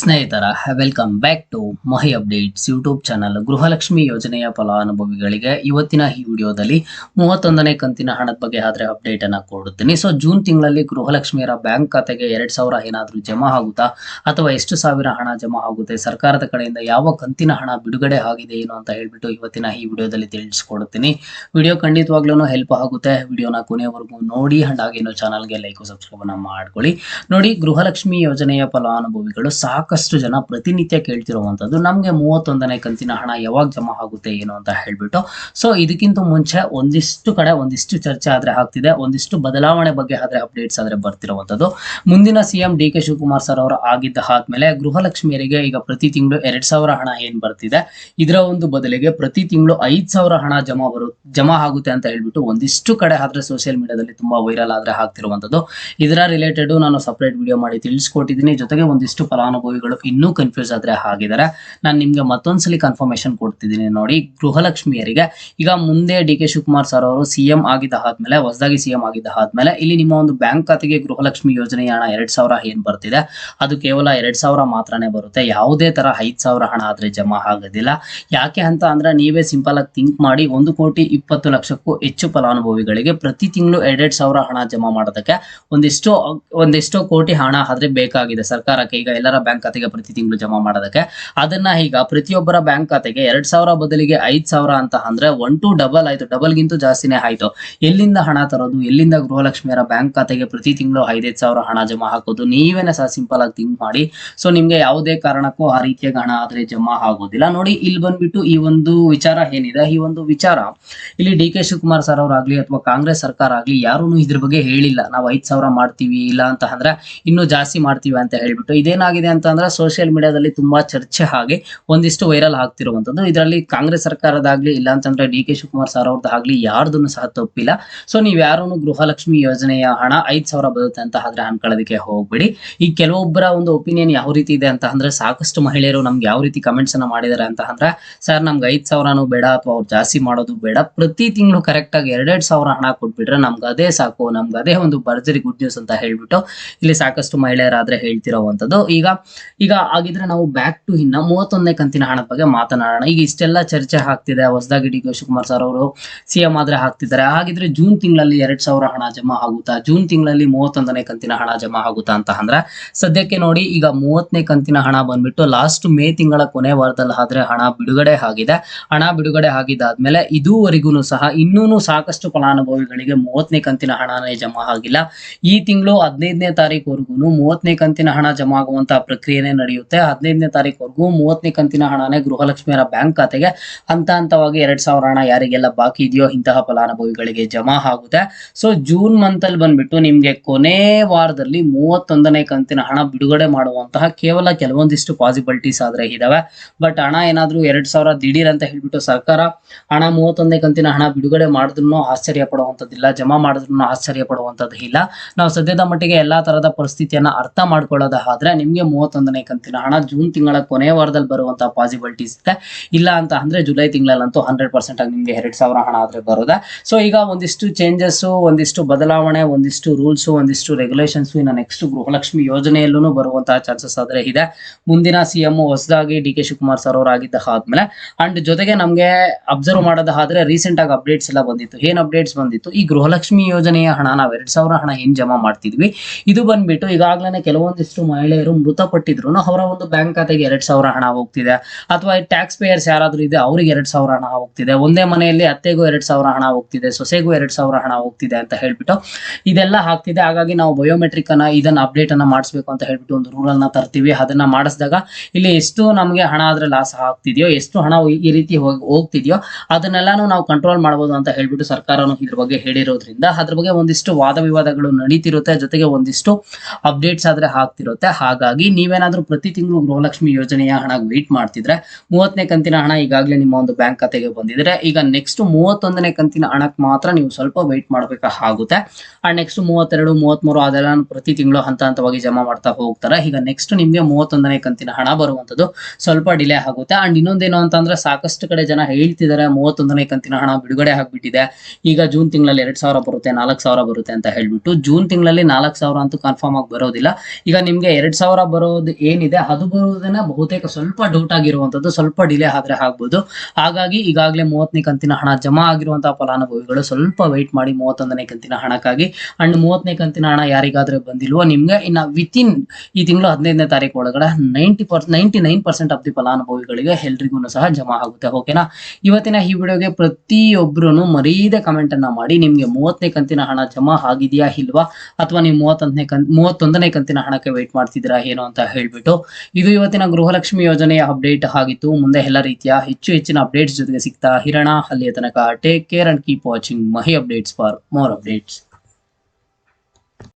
ಸ್ನೇಹಿತರ welcome back to Mahi updates YouTube channel. Gruhalakshmi ಯೋಜನೆಯ ಫಲಾನುಭವಿಗಳಿಗೆ ಇವತ್ತಿನ ಈ ವಿಡಿಯೋದಲ್ಲಿ 31ನೇ ಕಂತಿನ ಹಣದ ಬಗ್ಗೆ ಆದ್ರೆ ಅಪ್ಡೇಟ್ ಅನ್ನ ಕೊಡುತ್ತೀನಿ. ಸೊ ಜೂನ್ ತಿಂಗಳಲ್ಲಿ ಗೃಹಲಕ್ಷ್ಮಿಯರ ಬ್ಯಾಂಕ್ ಖಾತೆಗೆ 2,000 ಏನಾದರೂ ಜಮಾ ಆಗುತ್ತಾ ಅಥವಾ ಎಷ್ಟು ಸಾವಿರ ಹಣ ಜಮಾ ಆಗುತ್ತೆ, ಸರ್ಕಾರದ ಕಡೆಯಿಂದ ಯಾವ ಕಂತಿನ ಹಣ ಬಿಡುಗಡೆ ಆಗಿದೆ ಏನು ಅಂತ ಹೇಳ್ಬಿಟ್ಟು ಇವತ್ತಿನ ಈ ವಿಡಿಯೋದಲ್ಲಿ ತಿಳಿಸ್ಕೊಡುತ್ತೀನಿ. ವಿಡಿಯೋ ಖಂಡಿತವಾಗ್ಲೂ ಹೆಲ್ಪ್ ಆಗುತ್ತೆ. ವಿಡಿಯೋನ ಕೊನೆಯವರೆಗೂ ನೋಡಿ ಅಂಡ್ ಹಾಗೇನು ಚಾನಲ್ಗೆ ಲೈಕ್ ಸಬ್ಸ್ಕ್ರೈಬ್ ಅನ್ನ ಮಾಡ್ಕೊಳ್ಳಿ. ನೋಡಿ, ಗೃಹಲಕ್ಷ್ಮಿ ಯೋಜನೆಯ ಫಲಾನುಭವಿಗಳು ಸಾಕಷ್ಟು ಜನ ಪ್ರತಿನಿತ್ಯ ಕೇಳ್ತಿರುವಂತದ್ದು ನಮ್ಗೆ 31ನೇ ಕಂತಿನ ಹಣ ಯಾವಾಗ ಜಮಾ ಆಗುತ್ತೆ ಏನು ಅಂತ ಹೇಳ್ಬಿಟ್ಟು. ಸೊ ಇದಕ್ಕಿಂತ ಮುಂಚೆ ಒಂದಿಷ್ಟು ಕಡೆ ಒಂದಿಷ್ಟು ಚರ್ಚೆ ಆದ್ರೆ ಆಗ್ತಿದೆ, ಒಂದಿಷ್ಟು ಬದಲಾವಣೆ ಬಗ್ಗೆ ಆದ್ರೆ ಅಪ್ಡೇಟ್ಸ್ ಆದ್ರೆ ಬರ್ತಿರುವಂತದ್ದು. ಮುಂದಿನ CM D K Shivakumar sir ಅವರು ಆಗಿದ್ದ ಆದ್ಮೇಲೆ ಗೃಹಲಕ್ಷ್ಮಿಯರಿಗೆ ಈಗ ಪ್ರತಿ ತಿಂಗಳು 2,000 ಹಣ ಏನ್ ಬರ್ತಿದೆ, ಇದರ ಒಂದು ಬದಲಿಗೆ ಪ್ರತಿ ತಿಂಗಳು 5,000 ಹಣ ಜಮಾ ಆಗುತ್ತೆ ಅಂತ ಹೇಳ್ಬಿಟ್ಟು ಒಂದಿಷ್ಟು ಕಡೆ ಆದ್ರೆ ಸೋಷಿಯಲ್ ಮೀಡಿಯಾದಲ್ಲಿ ತುಂಬಾ ವೈರಲ್ ಆದ್ರೆ ಆಗ್ತಿರುವಂತದ್ದು. ಇದರ ರಿಲೇಟೆಡ್ ನಾನು ಸಪರೇಟ್ ವಿಡಿಯೋ ಮಾಡಿ ತಿಳಿಸ್ಕೊಟ್ಟಿದ್ದೀನಿ. ಜೊತೆಗೆ ಒಂದಿಷ್ಟು ಫಲಾನುಭವಿಗಳು ಇನ್ನೂ ಕನ್ಫ್ಯೂಸ್ ಆದ್ರೆ ಆಗಿದ್ದಾರೆ. ನಾನು ನಿಮ್ಗೆ ಮತ್ತೊಂದ್ಸಲಿ ಕನ್ಫರ್ಮೇಶನ್ ಕೊಡ್ತಿದ್ದೀನಿ. ನೋಡಿ, ಗೃಹಲಕ್ಷ್ಮಿಯರಿಗೆ ಈಗ ಮುಂದೆ ಡಿ ಕೆ ಶಿವಕುಮಾರ್ ಸರ್ ಅವರು ಸಿಎಂ ಆಗಿದ್ದ ಆದ್ಮೇಲೆ, ಹೊಸದಾಗಿ ಸಿಎಂ ಆಗಿದ್ದ ಆದ್ಮೇಲೆ ಇಲ್ಲಿ ನಿಮ್ಮ ಒಂದು ಬ್ಯಾಂಕ್ ಖಾತೆಗೆ ಗೃಹಲಕ್ಷ್ಮಿ ಯೋಜನೆಯ ಹಣ 2,000 ಏನ್ ಬರ್ತಿದೆ ಅದು ಕೇವಲ 2,000 ಮಾತ್ರನೇ ಬರುತ್ತೆ. ಯಾವುದೇ ತರ 5,000 ಹಣ ಆದ್ರೆ ಜಮಾ ಆಗೋದಿಲ್ಲ. ಯಾಕೆ ಅಂತ ಅಂದ್ರೆ ನೀವೇ ಸಿಂಪಲ್ ಆಗಿ ಥಿಂಕ್ ಮಾಡಿ, 1,20,00,000ಕ್ಕೂ ಹೆಚ್ಚು ಫಲಾನುಭವಿಗಳಿಗೆ ಪ್ರತಿ ತಿಂಗಳು 2,000 ಹಣ ಜಮಾ ಮಾಡೋದಕ್ಕೆ ಒಂದಿಷ್ಟು ಕೋಟಿ ಹಣ ಆದ್ರೆ ಬೇಕಾಗಿದೆ ಸರ್ಕಾರಕ್ಕೆ. ಈಗ ಎಲ್ಲರ ಬ್ಯಾಂಕ್ ಖಾತೆಗೆ ಪ್ರತಿ ತಿಂಗಳು ಜಮಾ ಮಾಡೋದಕ್ಕೆ ಅದನ್ನ ಈಗ ಪ್ರತಿಯೊಬ್ಬರ ಬ್ಯಾಂಕ್ ಖಾತೆಗೆ 2,000 ಬದಲಿಗೆ 5,000 ಅಂತ ಅಂದ್ರೆ 1 to ಡಬಲ್ ಆಯ್ತು, ಡಬಲ್ ಗಿಂತೂ ಜಾಸ್ತಿನೇ ಆಯ್ತು. ಎಲ್ಲಿಂದ ಹಣ ತರೋದು, ಎಲ್ಲಿಂದ ಗೃಹಲಕ್ಷ್ಮಿಯರ ಬ್ಯಾಂಕ್ ಖಾತೆಗೆ ಪ್ರತಿ ತಿಂಗಳು 5,000 ಹಣ ಜಮಾ ಹಾಕೋದು? ನೀವೇನೆ ಸಹ ಸಿಂಪಲ್ ಆಗಿ ಥಿಂಕ್ ಮಾಡಿ. ಸೊ ನಿಮ್ಗೆ ಯಾವುದೇ ಕಾರಣಕ್ಕೂ ಆ ರೀತಿಯಾಗಿ ಹಣ ಆದ್ರೆ ಜಮಾ ಆಗೋದಿಲ್ಲ. ನೋಡಿ, ಇಲ್ಲಿ ಬಂದ್ಬಿಟ್ಟು ಈ ಒಂದು ವಿಚಾರ ಏನಿದೆ, ಈ ಒಂದು ವಿಚಾರ ಇಲ್ಲಿ ಡಿ ಕೆ ಶಿವಕುಮಾರ್ ಸರ್ ಅವರಾಗ್ಲಿ ಅಥವಾ ಕಾಂಗ್ರೆಸ್ ಸರ್ಕಾರ ಆಗ್ಲಿ ಯಾರೂ ಇದ್ರ ಬಗ್ಗೆ ಹೇಳಿಲ್ಲ. ನಾವು 5,000 ಮಾಡ್ತೀವಿ, ಇಲ್ಲ ಅಂತ ಅಂದ್ರೆ ಇನ್ನೂ ಜಾಸ್ತಿ ಮಾಡ್ತೀವಿ ಅಂತ ಹೇಳ್ಬಿಟ್ಟು. ಇದೇನಾಗಿದೆ ಅಂತ ಅಂದ್ರೆ ಸೋಷಿಯಲ್ ಮೀಡಿಯಾದಲ್ಲಿ ತುಂಬಾ ಚರ್ಚೆ ಆಗಿ ಒಂದಿಷ್ಟು ವೈರಲ್ ಆಗ್ತಿರುವಂತದ್ದು. ಇದರಲ್ಲಿ ಕಾಂಗ್ರೆಸ್ ಸರ್ಕಾರದಾಗ್ಲಿ ಇಲ್ಲ ಅಂತಂದ್ರೆ ಡಿ ಕೆ ಶಿವಕುಮಾರ್ ಸರ್ ಅವ್ರದ್ದಾಗ್ಲಿ ಯಾರ್ದನ್ನು ಸಹ ತಪ್ಪಿಲ್ಲ. ಸೊ ನೀವ್ ಯಾರೂ ಗೃಹಲಕ್ಷ್ಮಿ ಯೋಜನೆಯ ಹಣ 5,000 ಬರುತ್ತೆ ಅಂತ ಆದ್ರೆ ಅನ್ಕೊಳ್ಳೋದಕ್ಕೆ ಹೋಗ್ಬಿಡಿ. ಈ ಕೆಲವೊಬ್ಬರ ಒಂದು ಒಪಿನಿಯನ್ ಯಾವ ರೀತಿ ಇದೆ ಅಂತ ಅಂದ್ರೆ, ಸಾಕಷ್ಟು ಮಹಿಳೆಯರು ನಮ್ಗೆ ಯಾವ ರೀತಿ ಕಮೆಂಟ್ಸ್ ಅನ್ನ ಮಾಡಿದ್ದಾರೆ ಅಂತ ಅಂದ್ರೆ, ಸರ್ ನಮ್ಗೆ 5,000 ಬೇಡ ಅಥವಾ ಅವ್ರು ಜಾಸ್ತಿ ಮಾಡೋದು ಬೇಡ, ಪ್ರತಿ ತಿಂಗಳು ಕರೆಕ್ಟ್ ಆಗಿ 2,000 ಹಣ ಕೊಟ್ಬಿಟ್ರೆ ನಮ್ಗೆ ಅದೇ ಸಾಕು, ನಮ್ಗೆ ಅದೇ ಒಂದು ಭರ್ಜರಿ ಗುಡ್ ನ್ಯೂಸ್ ಅಂತ ಹೇಳ್ಬಿಟ್ಟು ಇಲ್ಲಿ ಸಾಕಷ್ಟು ಮಹಿಳೆಯರಾದ್ರೆ ಹೇಳ್ತಿರೋವಂಥದ್ದು. ಈಗ ಆಗಿದ್ರೆ ನಾವು ಬ್ಯಾಕ್ ಟು ಇನ್ನ 31ನೇ ಕಂತಿನ ಹಣದ ಬಗ್ಗೆ ಮಾತನಾಡೋಣ. ಈಗ ಇಷ್ಟೆಲ್ಲ ಚರ್ಚೆ ಆಗ್ತಿದೆ, ಹೊಸದಾಗಿ ಡಿ ಕೆ ಶಿವಕುಮಾರ್ ಸರ್ ಅವರು ಸಿಎಂ ಆದ್ರೆ ಹಾಕ್ತಿದ್ದಾರೆ. ಹಾಗಿದ್ರೆ ಜೂನ್ ತಿಂಗಳಲ್ಲಿ 2,000 ಹಣ ಜಮಾ ಆಗುತ್ತಾ, ಜೂನ್ ತಿಂಗಳಲ್ಲಿ 31ನೇ ಕಂತಿನ ಹಣ ಜಮಾ ಆಗುತ್ತಾ ಅಂತ ಅಂದ್ರೆ, ಸದ್ಯಕ್ಕೆ ನೋಡಿ, ಈಗ 30ನೇ ಕಂತಿನ ಹಣ ಬಂದ್ಬಿಟ್ಟು ಲಾಸ್ಟ್ ಮೇ ತಿಂಗಳ ಕೊನೆ ವಾರದಲ್ಲಿ ಆದ್ರೆ ಹಣ ಬಿಡುಗಡೆ ಆಗಿದೆ. ಹಣ ಬಿಡುಗಡೆ ಆಗಿದ್ದಾದ್ಮೇಲೆ ಇದುವರೆಗೂ ಸಹ ಇನ್ನೂ ಸಾಕಷ್ಟು ಫಲಾನುಭವಿಗಳಿಗೆ 30ನೇ ಕಂತಿನ ಹಣನೇ ಜಮಾ ಆಗಿಲ್ಲ. ಈ ತಿಂಗಳು 15ನೇ ತಾರೀಕುವರೆಗೂ 30ನೇ ಕಂತಿನ ಹಣ ಜಮಾ ಆಗುವಂತಹ ಪ್ರಕ್ರಿಯೆನೇ ನಡೆಯುತ್ತೆ. 15ನೇ ತಾರೀಕುವರೆಗೂ 30ನೇ ಕಂತಿನ ಹಣನೇ ಗೃಹಲಕ್ಷ್ಮಿಯರ ಬ್ಯಾಂಕ್ ಖಾತೆಗೆ ಹಂತವಾಗಿ 2,000 ಹಣ ಯಾರಿಗೆಲ್ಲ ಬಾಕಿ ಇದೆಯೋ ಇಂತಹ ಫಲಾನುಭವಿಗಳಿಗೆ ಜಮಾ ಆಗುತ್ತೆ. ಸೊ ಜೂನ್ ಮಂತ್ ಅಲ್ಲಿ ಬಂದ್ಬಿಟ್ಟು ನಿಮ್ಗೆ ಕೊನೆ ವಾರದಲ್ಲಿ 31ನೇ ಕಂತಿನ ಹಣ ಬಿಡುಗಡೆ ಮಾಡುವಂತಹ ಕೇವಲ ಕೆಲವೊಂದಿಷ್ಟು ಪಾಸಿಬಿಲಿಟೀಸ್ ಆದ್ರೆ ಇದಾವೆ. ಬಟ್ ಹಣ ಏನಾದ್ರೂ 2,000 ದಿಢೀರ್ ಅಂತ ಹೇಳ್ಬಿಟ್ಟು ಸರ್ಕಾರ ಹಣ 31ನೇ ಕಂತಿನ ಹಣ ಬಿಡುಗಡೆ ಮಾಡಿದ್ರು ಆಶ್ಚರ್ಯ ಪಡುವಂತದ್ದಿಲ್ಲ, ಜಮಾ ಮಾಡಿದ್ರು ಆಶ್ಚರ್ಯ ಪಡುವಂತದ್ದು ಇಲ್ಲ. ನಾವು ಸದ್ಯದ ಮಟ್ಟಿಗೆ ಎಲ್ಲಾ ತರದ ಪರಿಸ್ಥಿತಿಯನ್ನ ಅರ್ಥ ಮಾಡ್ಕೊಳ್ಳೋದಾದ್ರೆ ನಿಮ್ಗೆ 31ನೇ ಕಂತಿನ ಹಣ ಜೂನ್ ತಿಂಗಳ ಕೊನೆ ವಾರದಲ್ಲಿ ಬರುವಂತಹ ಪಾಸಿಬಿಲಿಟೀಸ್ ಇದೆ. ಇಲ್ಲ ಅಂತ ಅಂದ್ರೆ ಜುಲೈ ತಿಂಗಳಲ್ಲಂತೂ 100% ಆಗಿ ನಿಮ್ಗೆ 2,000 ಹಣ ಆದ್ರೆ ಬರೋದೆ. ಸೊ ಈಗ ಒಂದಿಷ್ಟು ಚೇಂಜಸ್, ಒಂದಿಷ್ಟು ಬದಲಾವಣೆ, ಒಂದಿಷ್ಟು ರೂಲ್ಸ್, ಒಂದಿಷ್ಟು ರೆಗ್ಯುಲೇಷನ್ಸ್ ಇನ್ನು ನೆಕ್ಸ್ಟ್ ಗೃಹಲಕ್ಷ್ಮಿ ಯೋಜನೆಯಲ್ಲೂ ಬರುವಂತಹ ಚಾನ್ಸಸ್ ಆದ್ರೆ ಇದೆ. ಮುಂದಿನ ಸಿಎಂ ಹೊಸದಾಗಿ ಡಿ ಕೆ ಶಿವಕುಮಾರ್ ಸರ್ ಅವರಾಗಿದ್ದ ಆದ್ಮೇಲೆ ಅಂಡ್ ಜೊತೆಗೆ ನಮ್ಗೆ ಅಬ್ಸರ್ವ್ ಮಾಡೋದಾದ್ರೆ ರೀಸೆಂಟ್ ಆಗಿ ಅಪ್ಡೇಟ್ಸ್ ಎಲ್ಲ ಬಂದಿತ್ತು. ಏನ್ ಅಪ್ಡೇಟ್ಸ್ ಬಂದಿತ್ತು, ಈ ಗೃಹಲಕ್ಷ್ಮಿ ಯೋಜನೆಯ ಹಣ ನಾವು 2,000 ಹಣ ಏನ್ ಜಮಾ ಮಾಡ್ತಿದ್ವಿ, ಇದು ಬಂದ್ಬಿಟ್ಟು ಈಗಾಗಲೇ ಕೆಲವೊಂದಿಷ್ಟು ಮಹಿಳೆಯರು ಮೃತಪಟ್ಟಿದ್ರು ಅವರ ಒಂದು ಬ್ಯಾಂಕ್ ಖಾತೆಗೆ 2,000 ಹಣ ಹೋಗ್ತಿದೆ, ಅಥವಾ ಟ್ಯಾಕ್ಸ್ ಪೇಯರ್ಸ್ ಯಾರಾದ್ರೂ ಇದೆ ಅವರಿಗೆ 2,000 ಹಣ ಹೋಗ್ತಿದೆ, ಒಂದೇ ಮನೆಯಲ್ಲಿ ಅತ್ತೆಗೂ 2,000 ಹಣ ಹೋಗ್ತಿದೆ, ಸೊಸೆಗೂ 2,000 ಹಣ ಹೋಗ್ತಿದೆ ಅಂತ ಹೇಳ್ಬಿಟ್ಟು ಇದೆಲ್ಲ ಆಗ್ತಿದೆ. ಹಾಗಾಗಿ ನಾವು ಬಯೋಮೆಟ್ರಿಕ್ ಅನ್ನ ಇದನ್ನ ಅಪ್ಡೇಟ್ ಅನ್ನ ಮಾಡಿಸ್ಬೇಕು ಅಂತ ಹೇಳ್ಬಿಟ್ಟು ಒಂದು ರೂಲ್ ಅನ್ನ ತರ್ತೀವಿ. ಅದನ್ನ ಮಾಡಿಸಿದಾಗ ಇಲ್ಲಿ ಎಷ್ಟು ನಮ್ಗೆ ಹಣ ಆದ್ರೆ ಲಾಸ್ ಆಗ್ತಿದೆಯೋ, ಎಷ್ಟು ಹಣ ಈ ರೀತಿ ಹೋಗ್ತಿದೆಯೋ ಅದನ್ನೆಲ್ಲಾನು ನಾವು ಕಂಟ್ರೋಲ್ ಮಾಡಬಹುದು ಅಂತ ಹೇಳ್ಬಿಟ್ಟು ಸರ್ಕಾರನು ಇದ್ರ ಬಗ್ಗೆ ಹೇಳಿರೋದ್ರಿಂದ ಅದ್ರ ಬಗ್ಗೆ ಒಂದಿಷ್ಟು ವಾದ ವಿವಾದಗಳು ನಡೀತಿರುತ್ತೆ, ಜೊತೆಗೆ ಒಂದಿಷ್ಟು ಅಪ್ಡೇಟ್ಸ್ ಆದ್ರೆ ಆಗ್ತಿರುತ್ತೆ. ಹಾಗಾಗಿ ನೀವೇನಾದ್ರೂ ಪ್ರತಿ ತಿಂಗಳು ಗೃಹಲಕ್ಷ್ಮಿ ಯೋಜನೆಯ ಹಣ ವೆಯ್ಟ್ ಮಾಡ್ತಿದ್ರೆ 30ನೇ ಕಂತಿನ ಹಣ ಈಗಾಗಲೇ ನಿಮ್ಮ ಒಂದು ಬ್ಯಾಂಕ್ ಖಾತೆಗೆ ಬಂದಿದ್ರೆ, ಈಗ ನೆಕ್ಸ್ಟ್ 31ನೇ ಕಂತಿನ ಹಣಕ್ಕೆ ಮಾತ್ರ ನೀವು ಸ್ವಲ್ಪ ವೆಯ್ಟ್ ಮಾಡಬೇಕಾಗುತ್ತೆ. ಅಂಡ್ ನೆಕ್ಸ್ಟ್ 32, 33 ಅದೆಲ್ಲ ಪ್ರತಿ ತಿಂಗಳು ಹಂತವಾಗಿ ಜಮಾ ಮಾಡ್ತಾ ಹೋಗ್ತಾರೆ. ಈಗ ನೆಕ್ಸ್ಟ್ ನಿಮ್ಗೆ 31ನೇ ಕಂತಿನ ಹಣ ಬರುವಂತದ್ದು ಸ್ವಲ್ಪ ಡಿಲೇ ಆಗುತ್ತೆ. ಅಂಡ್ ಇನ್ನೊಂದೇನು ಅಂತಂದ್ರೆ, ಸಾಕಷ್ಟು ಕಡೆ ಜನ ಹೇಳ್ತಿದ್ದಾರೆ 31ನೇ ಕಂತಿನ ಹಣ ಬಿಡುಗಡೆ ಆಗ್ಬಿಟ್ಟಿದೆ, ಈಗ ಜೂನ್ ತಿಂಗಳಲ್ಲಿ 2,000 ಬರುತ್ತೆ, 4,000 ಬರುತ್ತೆ ಅಂತ ಹೇಳ್ಬಿಟ್ಟು. ಜೂನ್ ತಿಂಗಳಲ್ಲಿ 4,000 ಅಂತೂ ಕನ್ಫರ್ಮ್ ಆಗಿ ಬರೋದಿಲ್ಲ. ಈಗ ನಿಮ್ಗೆ 2,000 ಬರೋದು ಏನಿದೆ ಅದು ಬರುವುದನ್ನ ಬಹುತೇಕ ಸ್ವಲ್ಪ ಡೌಟ್ ಆಗಿರುವಂತದ್ದು, ಸ್ವಲ್ಪ ಡಿಲೇ ಆದ್ರೆ ಆಗ್ಬೋದು. ಹಾಗಾಗಿ ಈಗಾಗಲೇ 30ನೇ ಕಂತಿನ ಹಣ ಜಮಾ ಆಗಿರುವಂತಹ ಫಲಾನುಭವಿಗಳು ಸ್ವಲ್ಪ ವೆಯ್ಟ್ ಮಾಡಿ 31ನೇ ಕಂತಿನ ಹಣಕ್ಕಾಗಿ. ಅಂಡ್ 30ನೇ ಕಂತಿನ ಹಣ ಯಾರಿಗಾದ್ರೆ ಬಂದಿಲ್ವೋ ನಿಮ್ಗೆ ಇನ್ನ ವಿತಿನ್ ಈ ತಿಂಗಳು 15ನೇ ತಾರೀಕು ಒಳಗಡೆ 99% ಆಫ್ ದಿ ಫಲಾನುಭವಿಗಳಿಗೆ ಎಲ್ರಿಗೂ ಸಹ ಜಮಾ ಆಗುತ್ತೆ. ಓಕೆನಾ. ಇವತ್ತಿನ ಈ ವಿಡಿಯೋಗೆ ಪ್ರತಿಯೊಬ್ರು ಮರೀದೆ ಕಮೆಂಟ್ ಅನ್ನ ಮಾಡಿ ನಿಮ್ಗೆ 30ನೇ ಕಂತಿನ ಹಣ ಜಮಾ ಆಗಿದೆಯಾ ಇಲ್ವಾ, ಅಥವಾ ನೀವು 31ನೇ ಕಂತಿನ ಹಣಕ್ಕೆ ವೇಟ್ ಮಾಡ್ತಿದ್ದೀರಾ ಏನು ಅಂತ ಹೇಳ್ಬಿಟ್ಟು. ಇದು ಇವತ್ತಿನ ಗೃಹಲಕ್ಷ್ಮಿ ಯೋಜನೆಯ ಅಪ್ಡೇಟ್ ಆಗಿತ್ತು. ಮುಂದೆ ಎಲ್ಲ ರೀತಿಯ ಹೆಚ್ಚಿನ ಅಪ್ಡೇಟ್ಸ್ ಜೊತೆಗೆ ಸಿಗ್ತಾ ಇರೋಣ. ಅಲ್ಲಿಯ ತನಕ take care and keep watching Mahi updates for more updates.